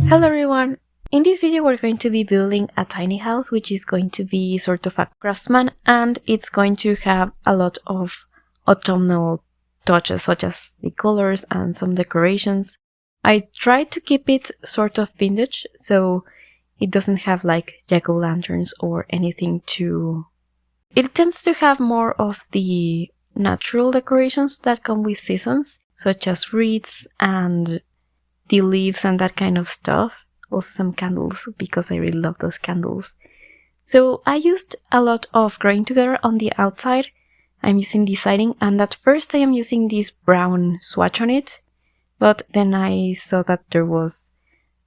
Hello everyone! In this video we're going to be building a tiny house which is going to be sort of a Craftsman, and it's going to have a lot of autumnal touches such as the colors and some decorations. I tried to keep it sort of vintage, so it doesn't have like jack-o'-lanterns or anything too... It tends to have more of the natural decorations that come with seasons, such as wreaths and tea leaves and that kind of stuff. Also some candles, because I really love those candles. So I used a lot of growing together on the outside. I'm using the siding, and at first I am using this brown swatch on it, but then I saw that there was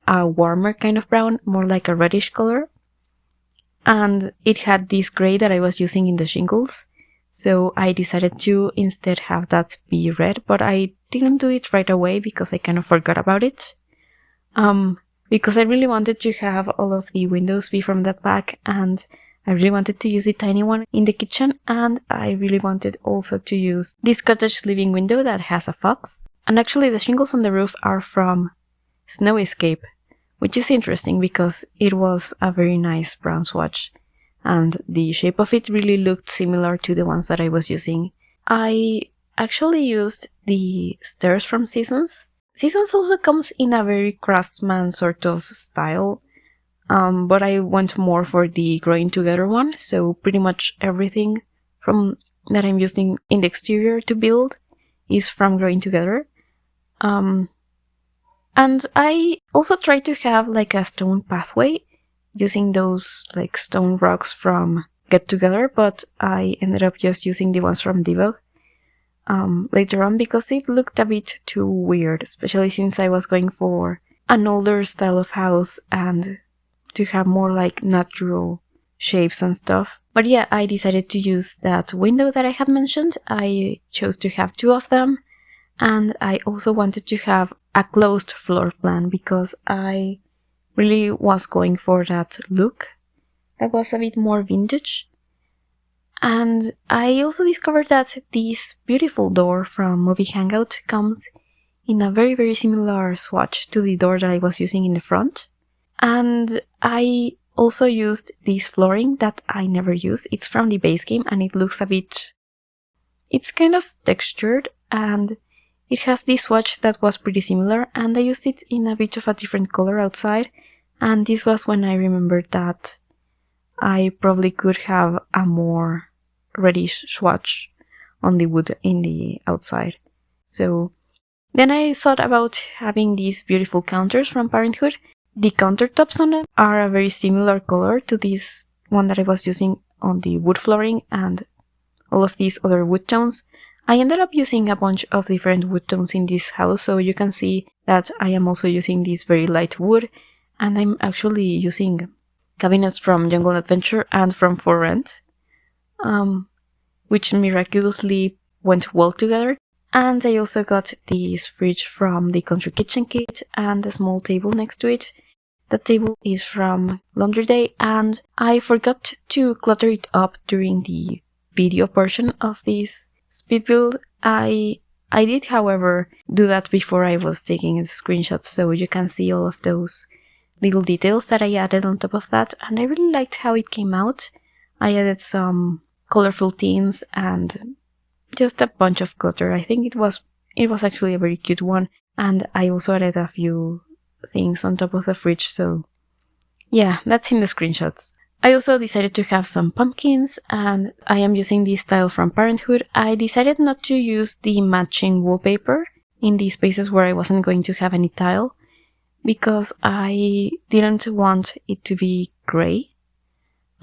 a warmer kind of brown, more like a reddish color, and it had this gray that I was using in the shingles. So I decided to instead have that be red, but I didn't do it right away because I kind of forgot about it. Because I really wanted to have all of the windows be from that back, and I really wanted to use the tiny one in the kitchen, and I really wanted also to use this cottage living window that has a fox. And actually the shingles on the roof are from Snow Escape, which is interesting because it was a very nice brown swatch, and the shape of it really looked similar to the ones that I was using. I actually used the stairs from Seasons. Seasons also comes in a very Craftsman sort of style, but I went more for the growing together one, so pretty much everything from that I'm using in the exterior to build is from growing together. And I also tried to have like a stone pathway using those like stone rocks from Get Together, but I ended up just using the ones from Debug later on because it looked a bit too weird, especially since I was going for an older style of house and to have more like natural shapes and stuff. But yeah, I decided to use that window that I had mentioned. I chose to have 2 of them, and I also wanted to have a closed floor plan because I really was going for that look that was a bit more vintage. And I also discovered that this beautiful door from Movie Hangout comes in a very, very similar swatch to the door that I was using in the front. And I also used this flooring that I never used. It's from the base game and it looks a bit... It's kind of textured and it has this swatch that was pretty similar, and I used it in a bit of a different color outside. And this was when I remembered that I probably could have a more reddish swatch on the wood in the outside. So then I thought about having these beautiful counters from Parenthood. The countertops on them are a very similar color to this one that I was using on the wood flooring and all of these other wood tones. I ended up using a bunch of different wood tones in this house, so you can see that I am also using this very light wood, and I'm actually using cabinets from Jungle Adventure and from For Rent, which miraculously went well together. And I also got this fridge from the Country Kitchen kit and a small table next to it. That table is from Laundry Day, and I forgot to clutter it up during the video portion of this speed build. I did, however, do that before I was taking screenshots, so you can see all of those little details that I added on top of that, and I really liked how it came out. I added some colorful tints and just a bunch of clutter. I think it was actually a very cute one, and I also added a few things on top of the fridge, so yeah, that's in the screenshots. I also decided to have some pumpkins, and I am using this style from Parenthood. I decided not to use the matching wallpaper in the spaces where I wasn't going to have any tile, because I didn't want it to be gray.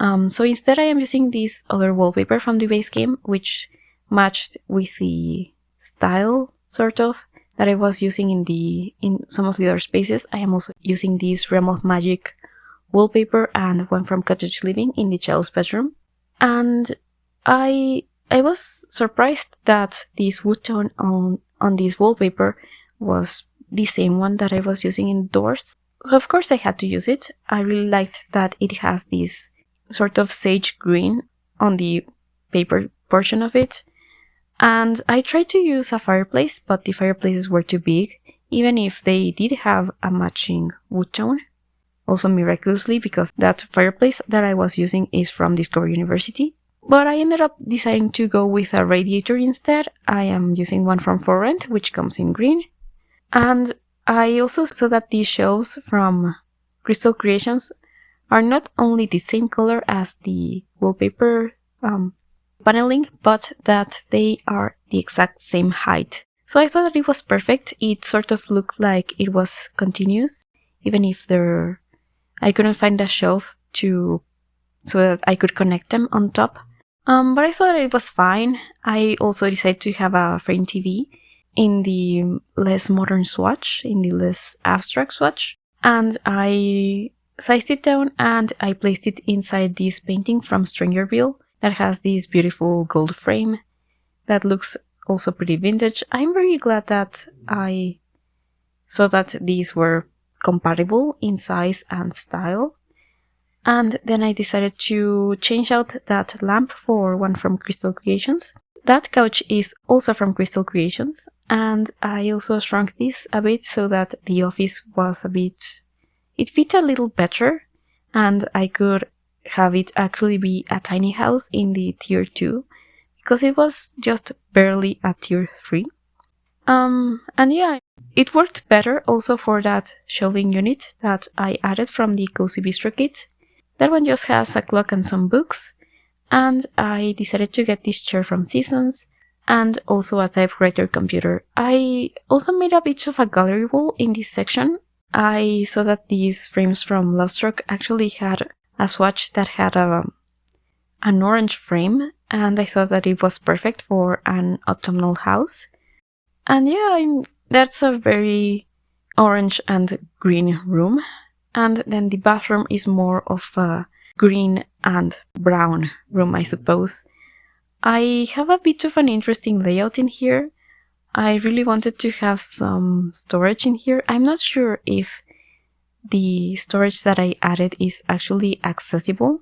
So instead I am using this other wallpaper from the base game, which matched with the style, sort of, that I was using in some of the other spaces. I am also using this Realm of Magic wallpaper and one from Cottage Living in the child's bedroom. And I was surprised that this wood tone on this wallpaper was the same one that I was using indoors. So of course I had to use it. I really liked that it has this sort of sage green on the paper portion of it. And I tried to use a fireplace, but the fireplaces were too big even if they did have a matching wood tone, also miraculously, because that fireplace that I was using is from Discovery University. But I ended up deciding to go with a radiator instead. I am using one from For Rent, which comes in green. And I also saw that these shelves from Crystal Creations are not only the same color as the wallpaper paneling, but that they are the exact same height. So I thought that it was perfect. It sort of looked like it was continuous, even if I couldn't find a shelf so that I could connect them on top. But I thought it was fine. I also decided to have a frame TV in the less modern swatch, in the less abstract swatch. And I sized it down and I placed it inside this painting from Strangerville that has this beautiful gold frame that looks also pretty vintage. I'm very glad that I saw that these were compatible in size and style. And then I decided to change out that lamp for one from Crystal Creations. That couch is also from Crystal Creations, and I also shrunk this a bit so that the office was it fit a little better, and I could have it actually be a tiny house in the tier 2, because it was just barely a tier 3. And yeah, it worked better also for that shelving unit that I added from the Cozy Bistro kit. That one just has a clock and some books, and I decided to get this chair from Seasons, and also a typewriter computer. I also made a bit of a gallery wall in this section. I saw that these frames from Lovestruck actually had a swatch that had an orange frame, and I thought that it was perfect for an autumnal house. And yeah, that's a very orange and green room. And then the bathroom is more of a green and brown room, I suppose. I have a bit of an interesting layout in here. I really wanted to have some storage in here. I'm not sure if the storage that I added is actually accessible.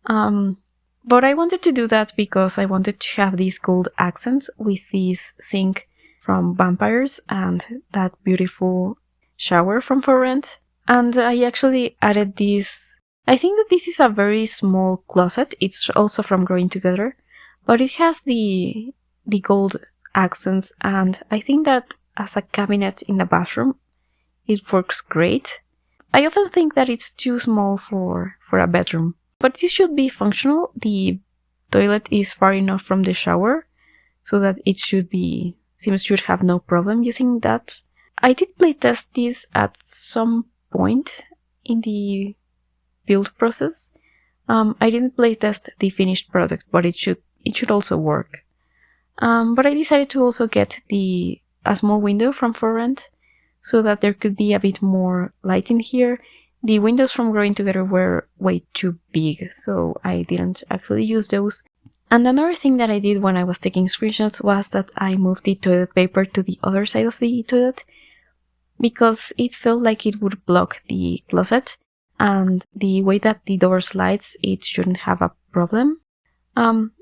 But I wanted to do that because I wanted to have these gold accents with this sink from Vampires and that beautiful shower from For Rent. And I actually added this. I think that this is a very small closet. It's also from Growing Together, but it has the gold accents, and I think that as a cabinet in the bathroom, it works great. I often think that it's too small for a bedroom, but this should be functional. The toilet is far enough from the shower so that it should have no problem using that. I did playtest this at some point in the build process. I didn't playtest the finished product, but it should also work. But I decided to also get a small window from For Rent so that there could be a bit more light in here. The windows from Growing Together were way too big, so I didn't actually use those. And another thing that I did when I was taking screenshots was that I moved the toilet paper to the other side of the toilet, because it felt like it would block the closet, and the way that the door slides, it shouldn't have a problem.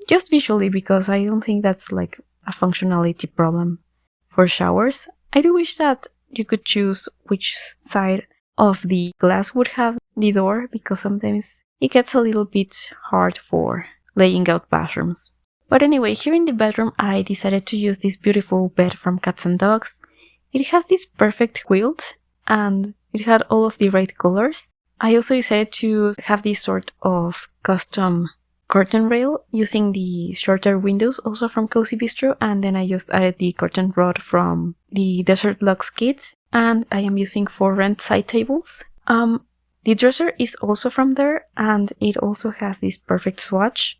Just visually, because I don't think that's like a functionality problem for showers. I do wish that you could choose which side of the glass would have the door, because sometimes it gets a little bit hard for laying out bathrooms. But anyway, here in the bedroom, I decided to use this beautiful bed from Cats and Dogs. It has this perfect quilt, and it had all of the right colors. I also decided to have this sort of custom curtain rail using the shorter windows also from Cozy Bistro, and then I just added the curtain rod from the Desert Lux kit, and I am using For Rent side tables. The dresser is also from there, and it also has this perfect swatch.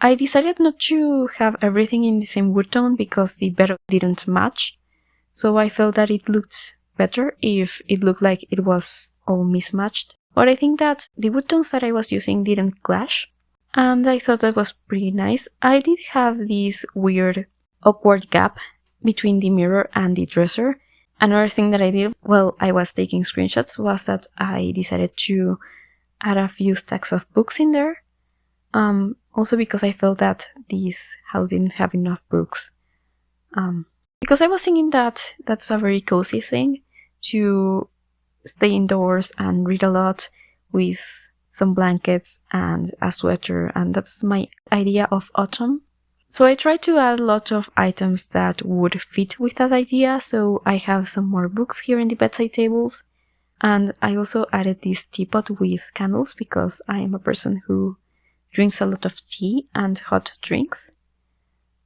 I decided not to have everything in the same wood tone because the bed didn't match. So I felt that it looked better if it looked like it was all mismatched. But I think that the wood tones that I was using didn't clash, and I thought that was pretty nice. I did have this weird, awkward gap between the mirror and the dresser. Another thing that I did while I was taking screenshots was that I decided to add a few stacks of books in there. Also because I felt that this house didn't have enough books. because I was thinking that that's a very cozy thing to stay indoors and read a lot with some blankets and a sweater, and that's my idea of autumn. So I tried to add a lot of items that would fit with that idea, so I have some more books here in the bedside tables, and I also added this teapot with candles because I am a person who drinks a lot of tea and hot drinks.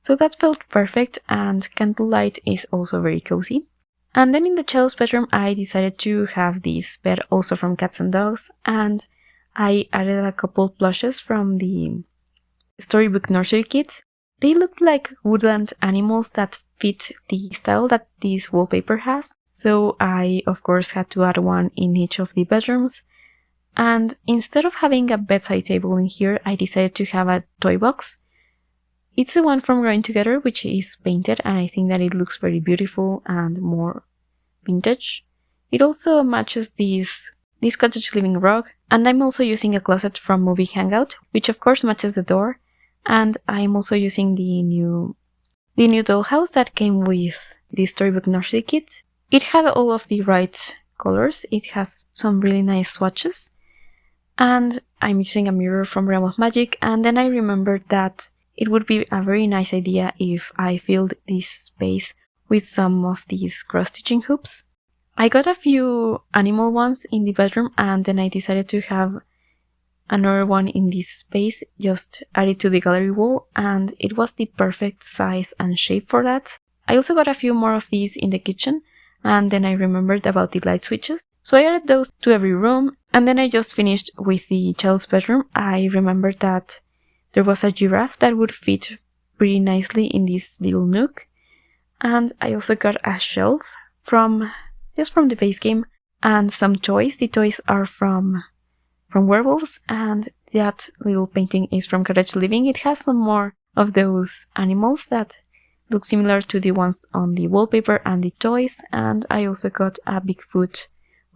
So that felt perfect, and candlelight is also very cozy. And then in the child's bedroom, I decided to have this bed also from cats and dogs, and I added a couple plushes from the storybook nursery kits. They looked like woodland animals that fit the style that this wallpaper has, so I of course had to add one in each of the bedrooms. And instead of having a bedside table in here, I decided to have a toy box. It's the one from Growing Together, which is painted, and I think that it looks very beautiful and more vintage. It also matches this cottage living rug, and I'm also using a closet from Movie Hangout, which of course matches the door. And I'm also using the new dollhouse that came with the storybook nursery kit. It had all of the right colors. It has some really nice swatches. And I'm using a mirror from Realm of Magic, and then I remembered that it would be a very nice idea if I filled this space with some of these cross-stitching hoops. I got a few animal ones in the bedroom, and then I decided to have another one in this space just added to the gallery wall, and it was the perfect size and shape for that. I also got a few more of these in the kitchen, and then I remembered about the light switches, so I added those to every room. And then I just finished with the child's bedroom. I remembered that there was a giraffe that would fit pretty nicely in this little nook, and I also got a shelf from the base game and some toys. The toys are from werewolves, and that little painting is from Cottage Living. It has some more of those animals that look similar to the ones on the wallpaper and the toys, and I also got a Bigfoot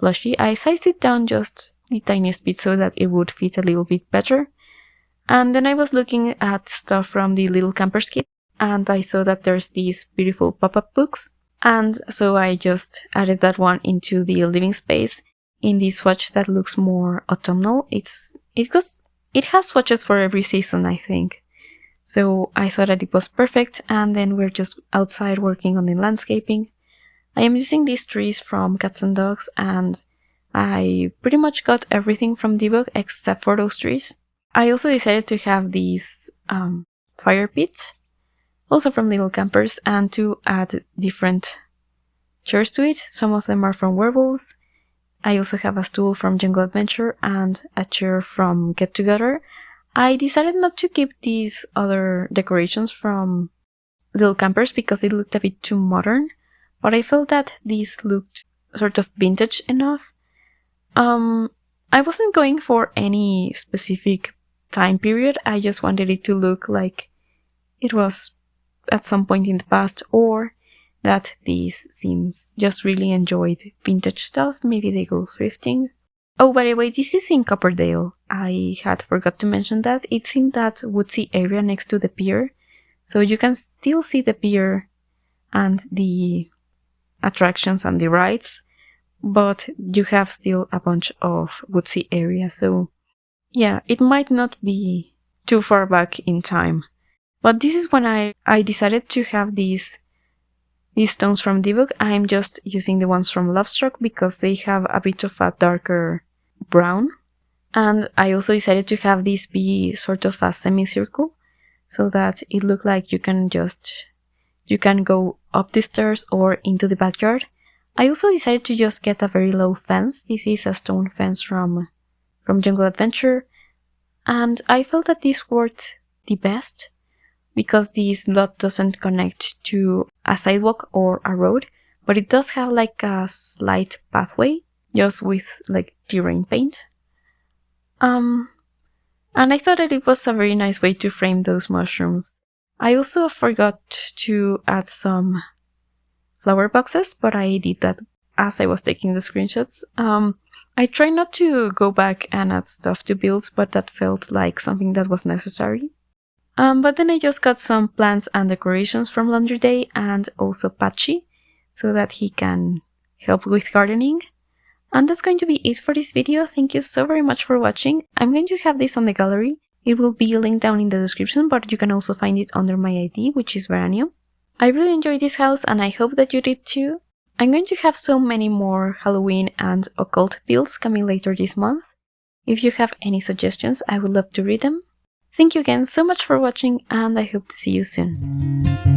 plushie. I sized it down just the tiniest bit so that it would fit a little bit better. And then I was looking at stuff from the Little Campers kit, and I saw that there's these beautiful pop-up books, and so I just added that one into the living space in the swatch that looks more autumnal. It has swatches for every season, I think. So I thought that it was perfect, and then we're just outside working on the landscaping. I am using these trees from Cats and Dogs, and I pretty much got everything from the book except for those trees. I also decided to have these fire pits, also from Little Campers, and to add different chairs to it. Some of them are from werewolves. I also have a stool from Jungle Adventure and a chair from Get Together. I decided not to keep these other decorations from Little Campers because it looked a bit too modern, but I felt that these looked sort of vintage enough. I wasn't going for any specific time period. I just wanted it to look like it was at some point in the past, or that these Sims just really enjoyed vintage stuff. Maybe they go thrifting. Oh, by the way, this is in Copperdale. I had forgot to mention that. It's in that woodsy area next to the pier, so you can still see the pier and the attractions and the rides, but you have still a bunch of woodsy area, so yeah, it might not be too far back in time. But this is when I decided to have these stones from the book. I'm just using the ones from Lovestruck because they have a bit of a darker brown. And I also decided to have this be sort of a semicircle so that it looked like you can go up the stairs or into the backyard. I also decided to just get a very low fence. This is a stone fence from Jungle Adventure, and I felt that this worked the best because this lot doesn't connect to a sidewalk or a road, but it does have like a slight pathway just with like terrain paint. And I thought that it was a very nice way to frame those mushrooms. I also forgot to add some flower boxes, but I did that as I was taking the screenshots. I try not to go back and add stuff to builds, but that felt like something that was necessary. But then I just got some plants and decorations from Laundry Day and also Patchy so that he can help with gardening. And that's going to be it for this video. Thank you so very much for watching. I'm going to have this on the gallery. It will be linked down in the description, but you can also find it under my ID, which is Veranium. I really enjoyed this house and I hope that you did too. I'm going to have so many more Halloween and occult builds coming later this month. If you have any suggestions, I would love to read them. Thank you again so much for watching and I hope to see you soon.